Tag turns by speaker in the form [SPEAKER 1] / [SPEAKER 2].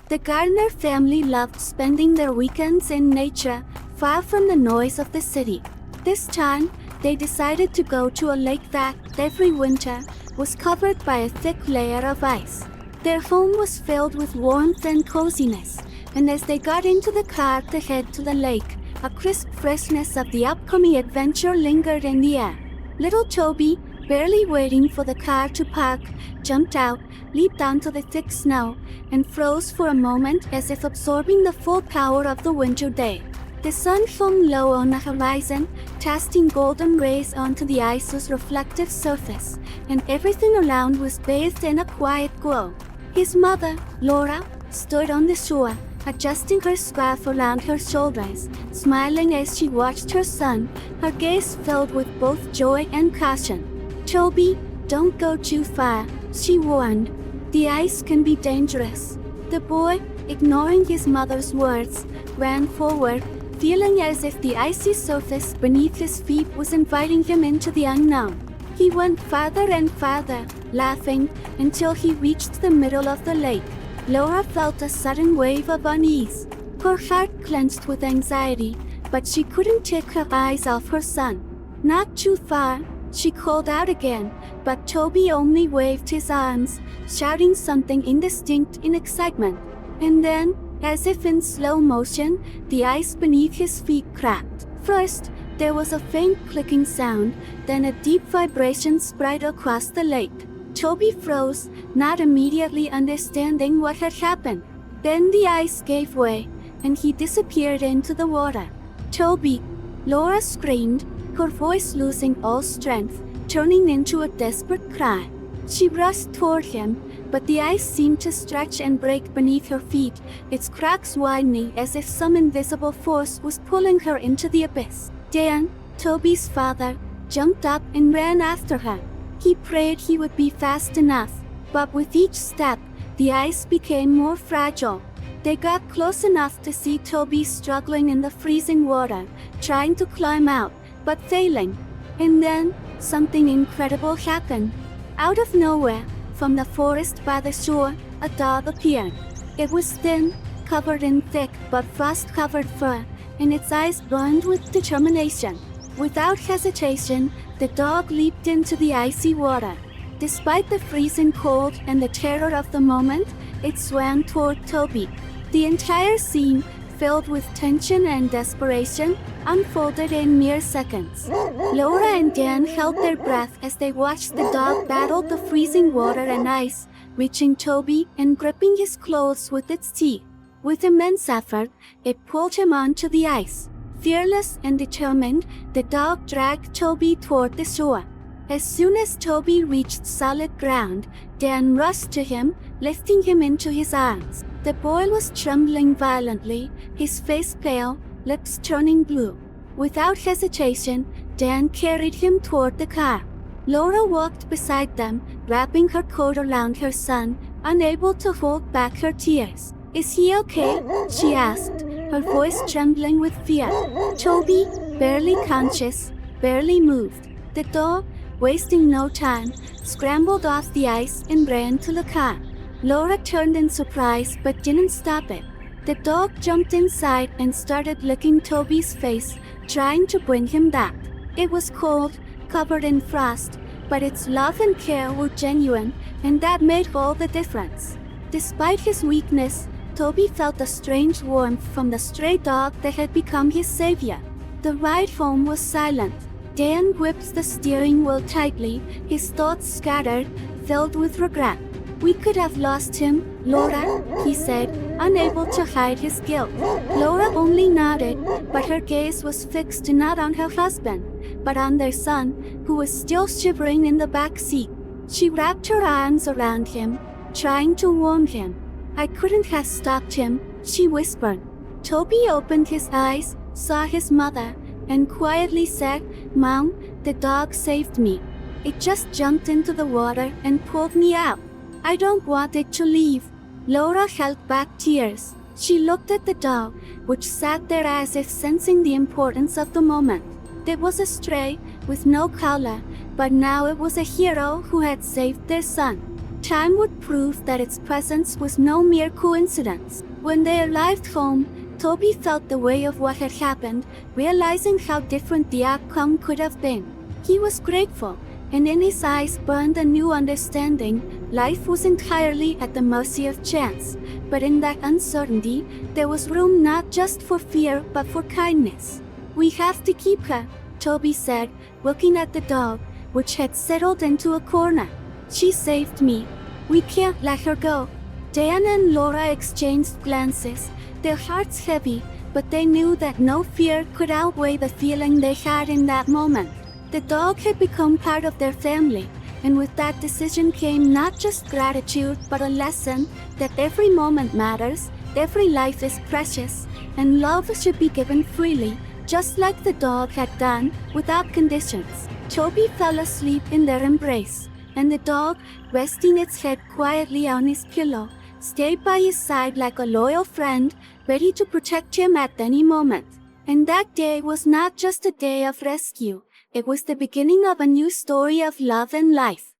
[SPEAKER 1] The Gardner family loved spending their weekends in nature, far from the noise of the city. This time, they decided to go to a lake that, every winter, was covered by a thick layer of ice. Their home was filled with warmth and coziness, and as they got into the car to head to the lake, a crisp freshness of the upcoming adventure lingered in the air. Little Toby, barely waiting for the car to park, jumped out, leaped onto the thick snow, and froze for a moment as if absorbing the full power of the winter day. The sun shone low on the horizon, casting golden rays onto the ice's reflective surface, and everything around was bathed in a quiet glow. His mother, Laura, stood on the shore, adjusting her scarf around her shoulders, smiling as she watched her son, her gaze filled with both joy and caution. "Toby, don't go too far," she warned. "The ice can be dangerous." The boy, ignoring his mother's words, ran forward, feeling as if the icy surface beneath his feet was inviting him into the unknown. He went farther and farther, laughing, until he reached the middle of the lake. Laura felt a sudden wave of unease. Her heart clenched with anxiety, but she couldn't take her eyes off her son. "Not too far," she called out again, but Toby only waved his arms, shouting something indistinct in excitement. And then, as if in slow motion, the ice beneath his feet cracked. First, there was a faint clicking sound, then a deep vibration spread across the lake. Toby froze, not immediately understanding what had happened. Then the ice gave way, and he disappeared into the water. "Toby!" Laura screamed, her voice losing all strength, turning into a desperate cry. She rushed toward him, but the ice seemed to stretch and break beneath her feet, its cracks widening as if some invisible force was pulling her into the abyss. Dan, Toby's father, jumped up and ran after her. He prayed he would be fast enough, but with each step, the ice became more fragile. They got close enough to see Toby struggling in the freezing water, trying to climb out, but failing. And then, something incredible happened. Out of nowhere, from the forest by the shore, a dog appeared. It was thin, covered in thick but frost-covered fur, and its eyes burned with determination. Without hesitation, the dog leaped into the icy water. Despite the freezing cold and the terror of the moment, it swam toward Toby. The entire scene, filled with tension and desperation, unfolded in mere seconds. Laura and Dan held their breath as they watched the dog battle the freezing water and ice, reaching Toby and gripping his clothes with its teeth. With immense effort, it pulled him onto the ice. Fearless and determined, the dog dragged Toby toward the shore. As soon as Toby reached solid ground, Dan rushed to him, lifting him into his arms. The boy was trembling violently, his face pale, lips turning blue. Without hesitation, Dan carried him toward the car. Laura walked beside them, wrapping her coat around her son, unable to hold back her tears. "Is he okay?" she asked, her voice trembling with fear. Toby, barely conscious, barely moved. The dog, wasting no time, scrambled off the ice and ran to the car. Laura turned in surprise but didn't stop it. The dog jumped inside and started licking Toby's face, trying to bring him back. It was cold, covered in frost, but its love and care were genuine, and that made all the difference. Despite his weakness, Toby felt a strange warmth from the stray dog that had become his savior. The ride home was silent. Dan gripped the steering wheel tightly, his thoughts scattered, filled with regret. "We could have lost him, Laura," he said, unable to hide his guilt. Laura only nodded, but her gaze was fixed not on her husband, but on their son, who was still shivering in the back seat. She wrapped her arms around him, trying to warm him. "I couldn't have stopped him," she whispered. Toby opened his eyes, saw his mother, and quietly said, "Mom, the dog saved me. It just jumped into the water and pulled me out. I don't want it to leave." Laura held back tears. She looked at the dog, which sat there as if sensing the importance of the moment. It was a stray, with no collar, but now it was a hero who had saved their son. Time would prove that its presence was no mere coincidence. When they arrived home, Toby felt the weight of what had happened, realizing how different the outcome could have been. He was grateful, and in his eyes burned a new understanding. Life was entirely at the mercy of chance, but in that uncertainty, there was room not just for fear but for kindness. "We have to keep her," Toby said, looking at the dog, which had settled into a corner. "She saved me. We can't let her go." Diana and Laura exchanged glances, their hearts heavy, but they knew that no fear could outweigh the feeling they had in that moment. The dog had become part of their family, and with that decision came not just gratitude but a lesson that every moment matters, every life is precious, and love should be given freely, just like the dog had done, without conditions. Toby fell asleep in their embrace, and the dog, resting its head quietly on his pillow, stayed by his side like a loyal friend, ready to protect him at any moment. And that day was not just a day of rescue, it was the beginning of a new story of love and life.